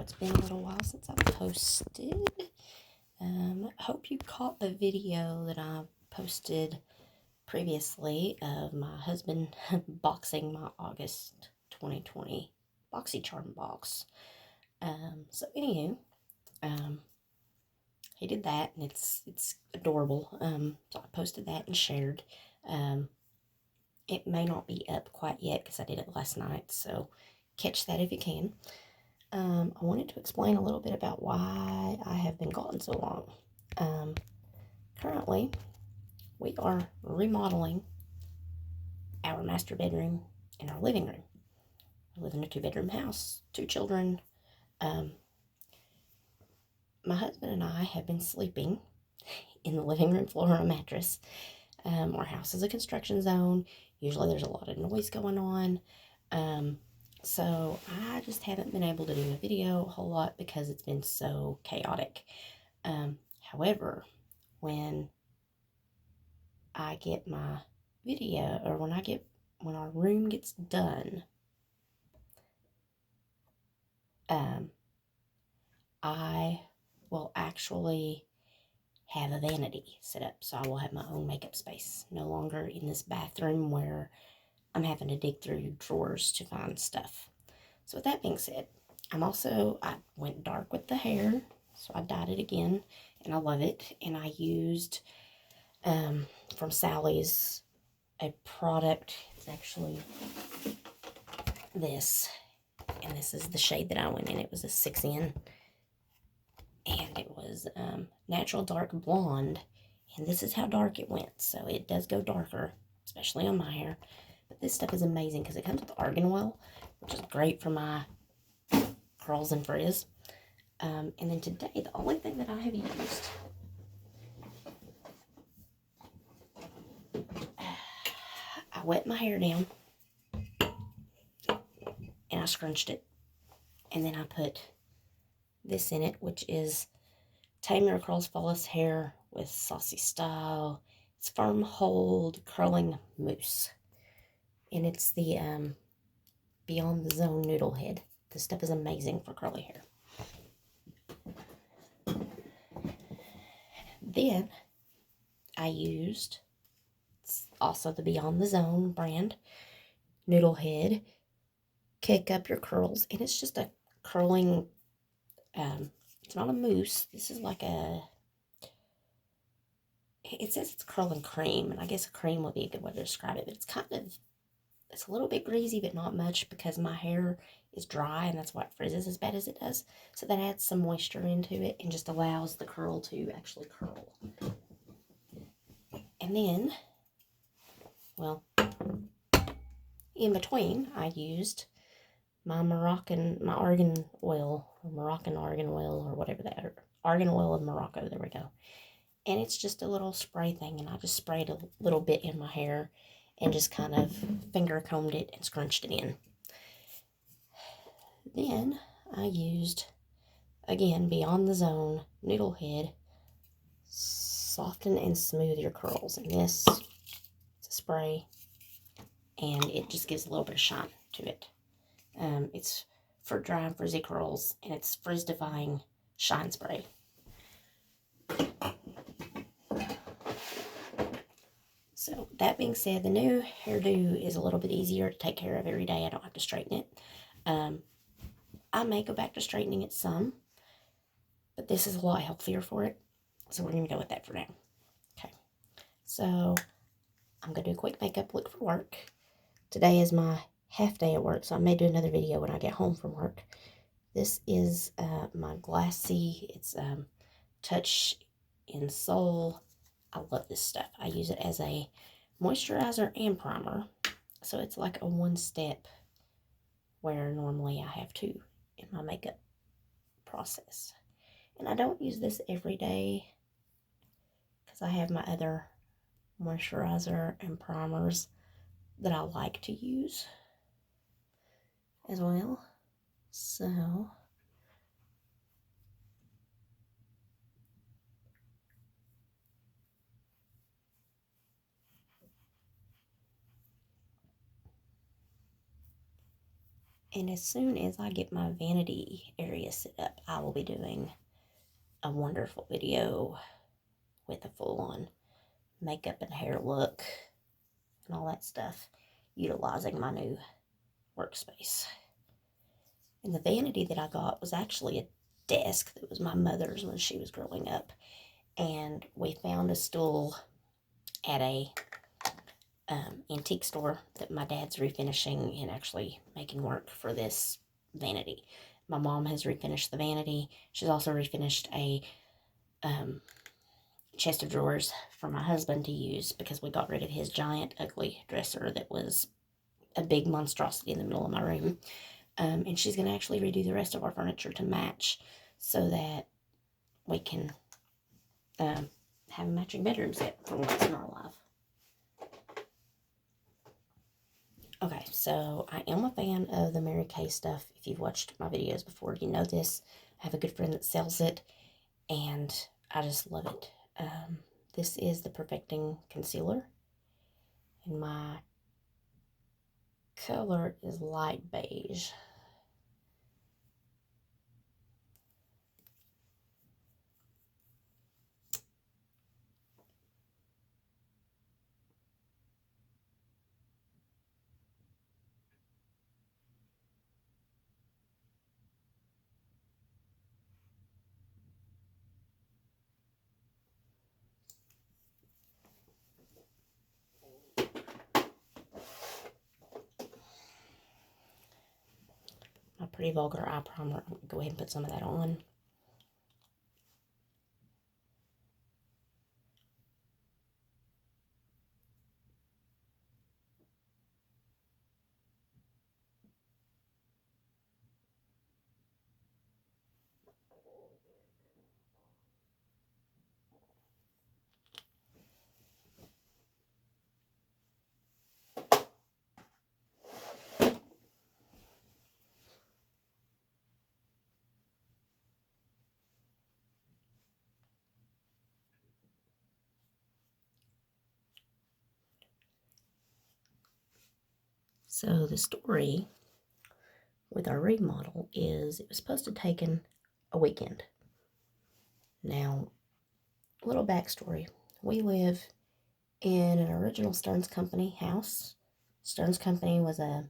it's been a little while since I've posted. Hope you caught the video that I posted previously of my husband boxing my August 2020 BoxyCharm box. So anywho, he did that, and it's adorable. So I posted that and shared. It may not be up quite yet because I did it last night, so catch that if you can. I wanted to explain a little bit about why I have been gone so long. Currently, we are remodeling our master bedroom and our living room. I live in a 2-bedroom house, 2 children. My husband and I have been sleeping in the living room floor on a mattress. Our house is a construction zone. Usually there's a lot of noise going on. So I just haven't been able to do a video a whole lot because it's been so chaotic. However, when I get my video, or when our room gets done, I will actually have a vanity set up. So I will have my own makeup space. No longer in this bathroom where I'm having to dig through drawers to find stuff. So with that being said, I went dark with the hair. So I dyed it again, and I love it. And I used, from Sally's, a product. It's actually this. And this is the shade that I went in. It was a 6N. And it was natural dark blonde. And this is how dark it went. So it does go darker, especially on my hair. But this stuff is amazing because it comes with argan oil, which is great for my curls and frizz. And then today, the only thing that I have used, I wet my hair down and I scrunched it. And then I put this in it, which is Tame Your Curls Flawless Hair with Saucy Style. It's Firm Hold Curling Mousse. And it's the Beyond the Zone Noodle Head. This stuff is amazing for curly hair. Then I used also the Beyond the Zone brand Noodle Head. Kick Up Your Curls. And it's just a curling, it's not a mousse. This is like it says it's curling cream. And I guess a cream would be a good way to describe it. But it's a little bit greasy, but not much because my hair is dry, and that's why it frizzes as bad as it does. So that adds some moisture into it and just allows the curl to actually curl. And then, well, in between, I used my argan oil, or Moroccan argan oil, or whatever that, or argan oil of Morocco, there we go. And it's just a little spray thing, and I just sprayed a little bit in my hair and just kind of finger combed it and scrunched it in. Then I used, again, Beyond the Zone Noodle Head, Soften and Smooth Your Curls. And this is a spray, and it just gives a little bit of shine to it. It's for dry and frizzy curls, and it's frizz-defying shine spray. So that being said, the new hairdo is a little bit easier to take care of every day. I don't have to straighten it. I may go back to straightening it some, but this is a lot healthier for it. So we're going to go with that for now. Okay. So I'm going to do a quick makeup look for work. Today is my half day at work, so I may do another video when I get home from work. This is my Glassy. It's Touch in Soul. I love this stuff. I use it as a moisturizer and primer. So it's like a one-step where normally I have 2 in my makeup process. And I don't use this every day because I have my other moisturizer and primers that I like to use as well. So And as soon as I get my vanity area set up, I will be doing a wonderful video with a full-on makeup and hair look and all that stuff, utilizing my new workspace. And the vanity that I got was actually a desk that was my mother's when she was growing up. And we found a stool at a antique store that my dad's refinishing and actually making work for this vanity. My mom has refinished the vanity. She's also refinished a chest of drawers for my husband to use because we got rid of his giant ugly dresser that was a big monstrosity in the middle of my room. And she's going to actually redo the rest of our furniture to match so that we can have a matching bedroom set for once in our life. Okay, so I am a fan of the Mary Kay stuff. If you've watched my videos before, you know this. I have a good friend that sells it, and I just love it. This is the Perfecting Concealer, and my color is light beige. My Pretty Vulgar Eye Primer. I'm going to go ahead and put some of that on. So the story with our remodel is it was supposed to have taken a weekend. Now, a little backstory. We live in an original Stearns Company house. Stearns Company was a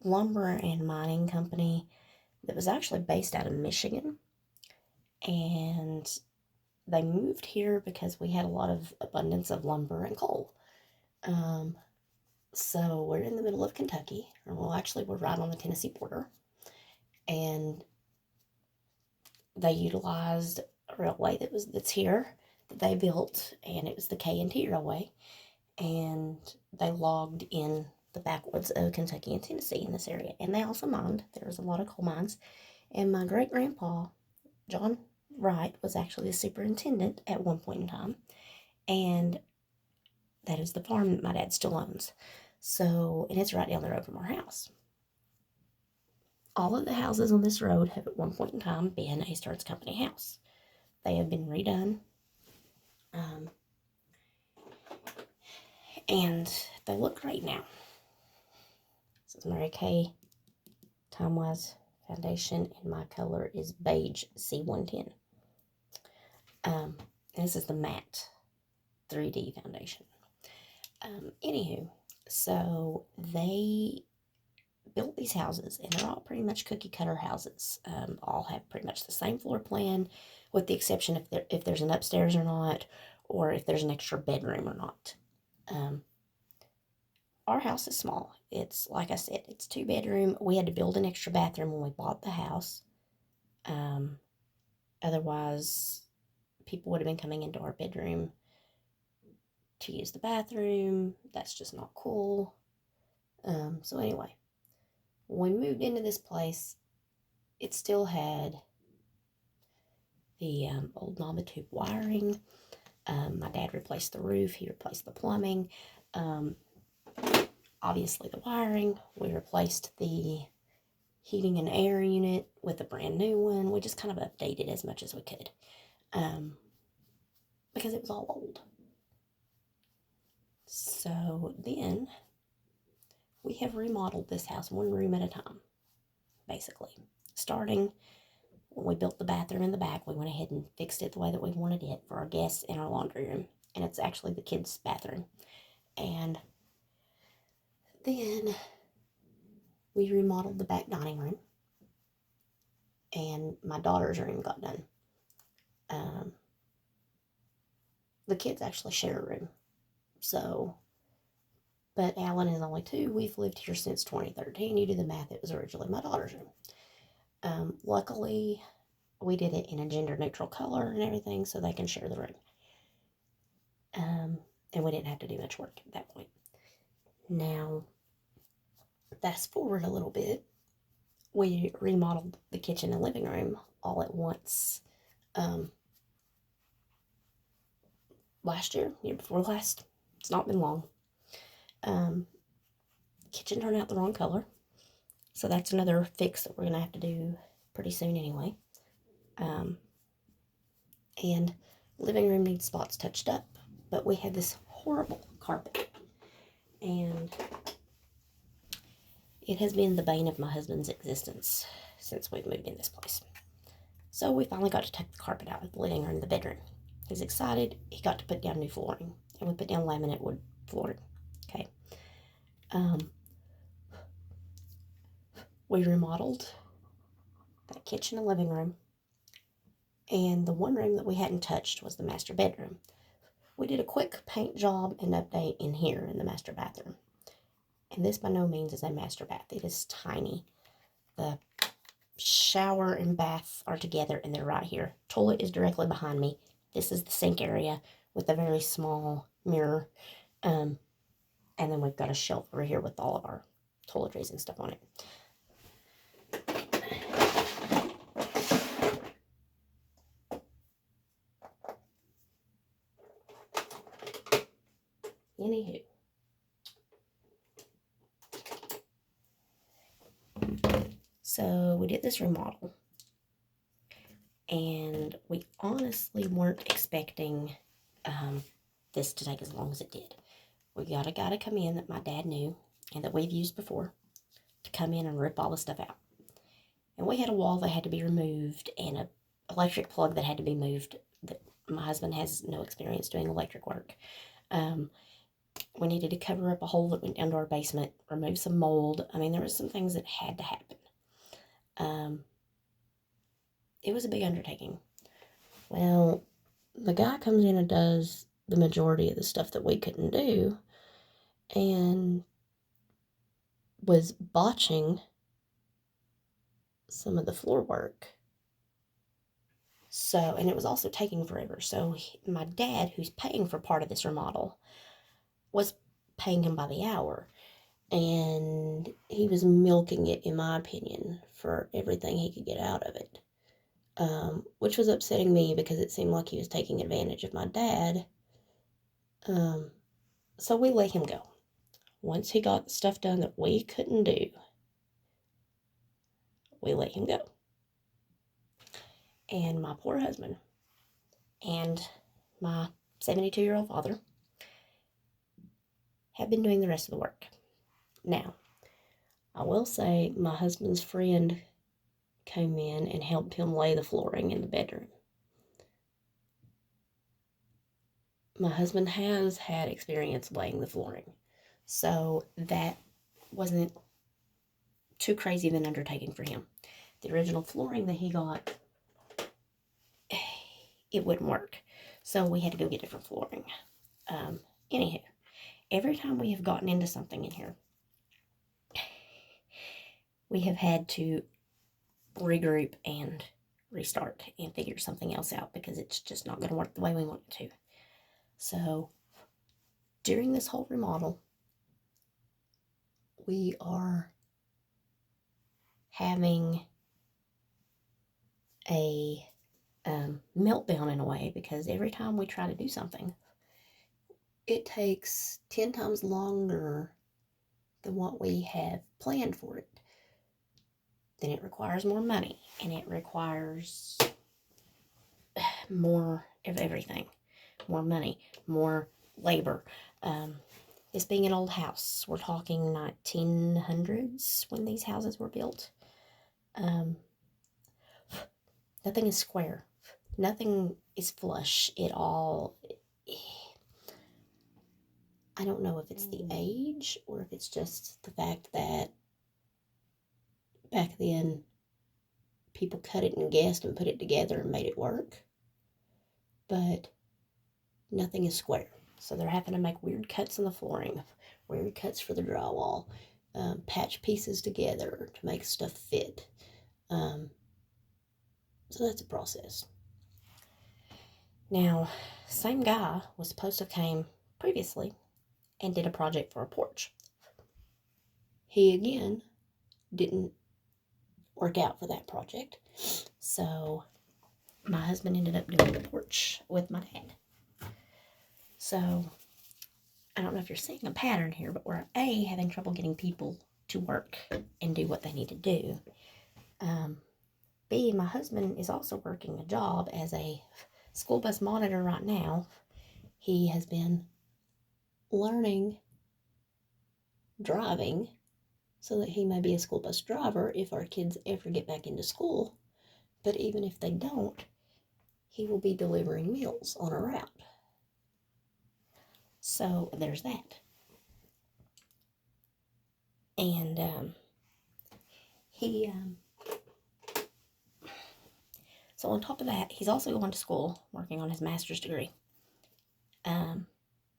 lumber and mining company that was actually based out of Michigan. And they moved here because we had a lot of abundance of lumber and coal. So we're in the middle of Kentucky, or well, actually we're right on the Tennessee border, and they utilized a railway that's here that they built, and it was the K&T railway, and they logged in the backwoods of Kentucky and Tennessee in this area, and they also mined. There was a lot of coal mines, and my great grandpa John Wright was actually the superintendent at one point in time, and that is the farm that my dad still owns. So, and it's right down the road from our house. All of the houses on this road have at one point in time been a Stearns Company house. They have been redone. And they look great now. This is Mary Kay Time-Wise Foundation, and my color is beige C110. This is the matte 3D foundation. Anywho, so they built these houses, and they're all pretty much cookie cutter houses. All have pretty much the same floor plan, with the exception if there's an upstairs or not, or if there's an extra bedroom or not. Our house is small. It's, like I said, it's 2-bedroom. We had to build an extra bathroom when we bought the house. Otherwise, people would have been coming into our bedroom to use the bathroom. That's just not cool. So anyway, when we moved into this place, it still had the old Nava tube wiring. My dad replaced the roof. He replaced the plumbing. Obviously the wiring. We replaced the heating and air unit with a brand new one. We just kind of updated as much as we could. Because it was all old. So then we have remodeled this house one room at a time, basically. Starting when we built the bathroom in the back, we went ahead and fixed it the way that we wanted it for our guests and our laundry room. And it's actually the kids' bathroom. And then we remodeled the back dining room. And my daughter's room got done. The kids actually share a room. So, but Alan is only 2. We've lived here since 2013. You do the math, it was originally my daughter's room. Luckily, we did it in a gender-neutral color and everything so they can share the room. And we didn't have to do much work at that point. Now, fast forward a little bit. We remodeled the kitchen and living room all at once. Last year before last. It's not been long. Kitchen turned out the wrong color. So that's another fix that we're going to have to do pretty soon anyway. And living room needs spots touched up. But we had this horrible carpet. And it has been the bane of my husband's existence since we've moved in this place. So we finally got to take the carpet out of the living room and the bedroom. He was excited. He got to put down new flooring. And we put down laminate wood flooring. Okay. We remodeled that kitchen and living room. And the one room that we hadn't touched was the master bedroom. We did a quick paint job and update in here in the master bathroom. And this by no means is a master bath. It is tiny. The shower and bath are together and they're right here. Toilet is directly behind me. This is the sink area with a very small mirror. And then we've got a shelf over here with all of our toiletries and stuff on it. Anywho. So we did this remodel. And we honestly weren't expecting this to take as long as it did. We got a guy to come in that my dad knew and that we've used before to come in and rip all the stuff out. And we had a wall that had to be removed and an electric plug that had to be moved. That my husband has no experience doing electric work. We needed to cover up a hole that went down to our basement, remove some mold. I mean, there were some things that had to happen. It was a big undertaking. Well, the guy comes in and does the majority of the stuff that we couldn't do and was botching some of the floor work. So, and it was also taking forever. So my dad, who's paying for part of this remodel, was paying him by the hour. And he was milking it, in my opinion, for everything he could get out of it. Which was upsetting me because it seemed like he was taking advantage of my dad. So we let him go. Once he got stuff done that we couldn't do, we let him go. And my poor husband and my 72-year-old father have been doing the rest of the work. Now, I will say my husband's friend came in and helped him lay the flooring in the bedroom. My husband has had experience laying the flooring, so that wasn't too crazy of an undertaking for him. The original flooring that he got, it wouldn't work, so we had to go get different flooring. Anywho, every time we have gotten into something in here, we have had to regroup and restart and figure something else out because it's just not going to work the way we want it to. So, during this whole remodel, we are having a meltdown in a way because every time we try to do something, it takes 10 times longer than what we have planned for it. Then it requires more money and it requires more of everything. More money, more labor. This being an old house, we're talking 1900s when these houses were built. Nothing is square. Nothing is flush. It all, I don't know if it's the age or if it's just the fact that back then people cut it and guessed and put it together and made it work. But nothing is square. So they're having to make weird cuts in the flooring, weird cuts for the drywall, patch pieces together to make stuff fit. So that's a process. Now, same guy was supposed to have came previously and did a project for a porch. He again didn't work out for that project. So my husband ended up doing the porch with my dad. So I don't know if you're seeing a pattern here, but we're A, having trouble getting people to work and do what they need to do. B, my husband is also working a job as a school bus monitor right now. He has been learning driving so that he may be a school bus driver if our kids ever get back into school. But even if they don't, he will be delivering meals on a route. So there's that. And so on top of that, he's also going to school, working on his master's degree.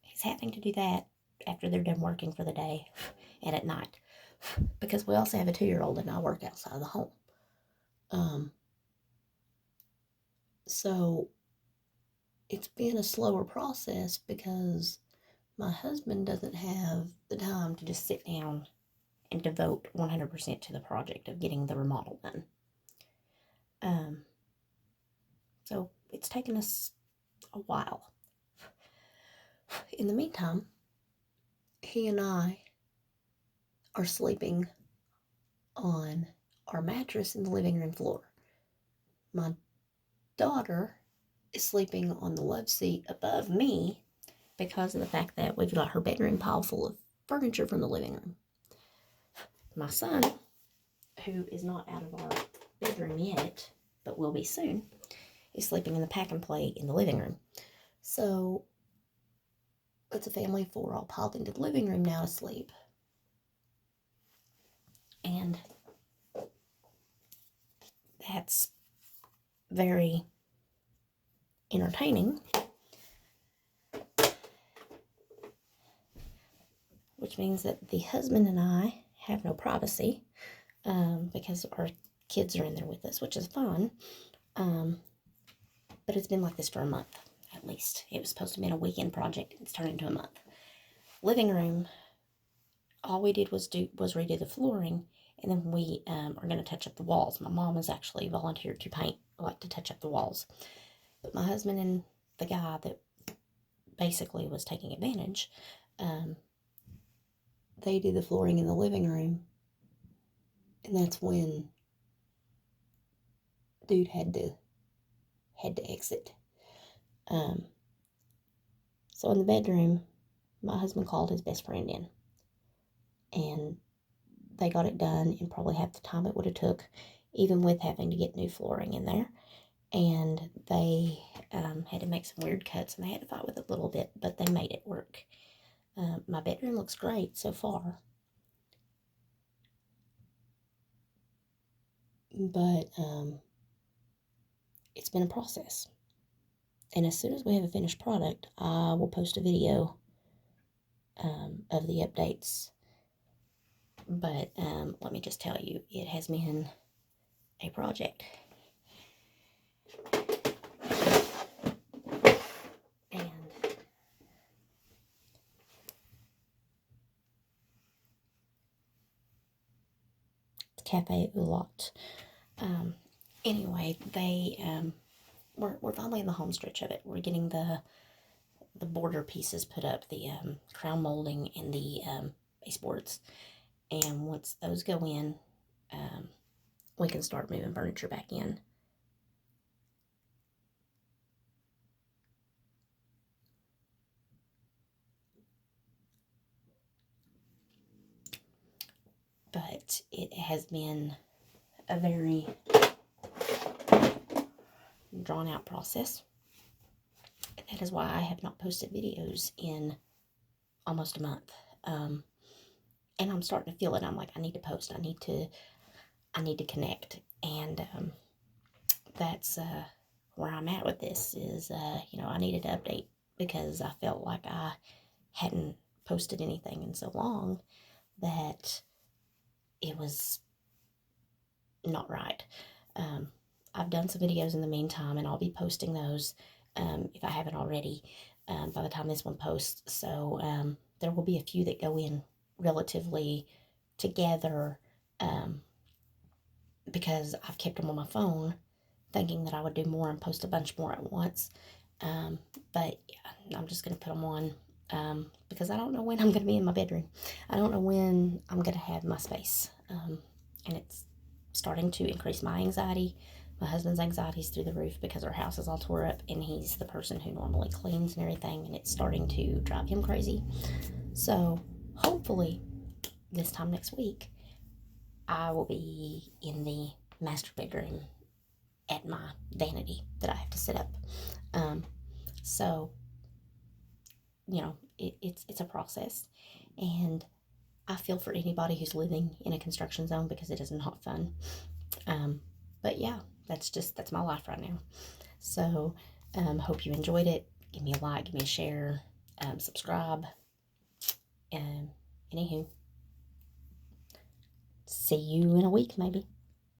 He's having to do that after they're done working for the day and at night, because we also have a 2-year-old and I work outside of the home. So it's been a slower process because my husband doesn't have the time to just sit down and devote 100% to the project of getting the remodel done. So it's taken us a while. In the meantime, he and I are sleeping on our mattress in the living room floor. My daughter is sleeping on the love seat above me because of the fact that we've got her bedroom pile full of furniture from the living room. My son, who is not out of our bedroom yet, but will be soon, is sleeping in the pack and play in the living room. So it's a family of 4 all piled into the living room now to sleep. And that's very entertaining, which means that the husband and I have no privacy because our kids are in there with us, which is fun. But it's been like this for a month, at least. It was supposed to be a weekend project, and it's turned into a month. Living room, all we did was redo the flooring, and then we are going to touch up the walls. My mom has actually volunteered to paint, like to touch up the walls. But my husband and the guy that basically was taking advantage, they did the flooring in the living room, and that's when dude had to exit. So in the bedroom, my husband called his best friend in, and they got it done in probably half the time it would have took, even with having to get new flooring in there. And they had to make some weird cuts, and they had to fight with it a little bit, but they made it work. My bedroom looks great so far, but it's been a process. And as soon as we have a finished product, I will post a video of the updates. But let me just tell you, it has been a project. And the Cafe Oolot. Anyway, we're finally in the home stretch of it. We're getting the border pieces put up, the crown molding and the baseboards. And once those go in, we can start moving furniture back in. but it has been a very drawn out process. And that is why I have not posted videos in almost a month. And I'm starting to feel it. I'm like, I need to post. I need to connect. And that's where I'm at with this is, I needed to update because I felt like I hadn't posted anything in so long that it was not right. I've done some videos in the meantime, and I'll be posting those if I haven't already by the time this one posts. So there will be a few that go in relatively together because I've kept them on my phone thinking that I would do more and post a bunch more at once. But yeah, I'm just going to put them on because I don't know when I'm going to be in my bedroom. I don't know when I'm going to have my space. And it's starting to increase my anxiety. My husband's anxiety is through the roof because our house is all tore up, and he's the person who normally cleans and everything, and it's starting to drive him crazy. So hopefully this time next week, I will be in the master bedroom at my vanity that I have to set up. So, it's a process, and I feel for anybody who's living in a construction zone because it is not fun. But yeah, that's my life right now. So, hope you enjoyed it. Give me a like, give me a share, subscribe. Anywho, see you in a week maybe.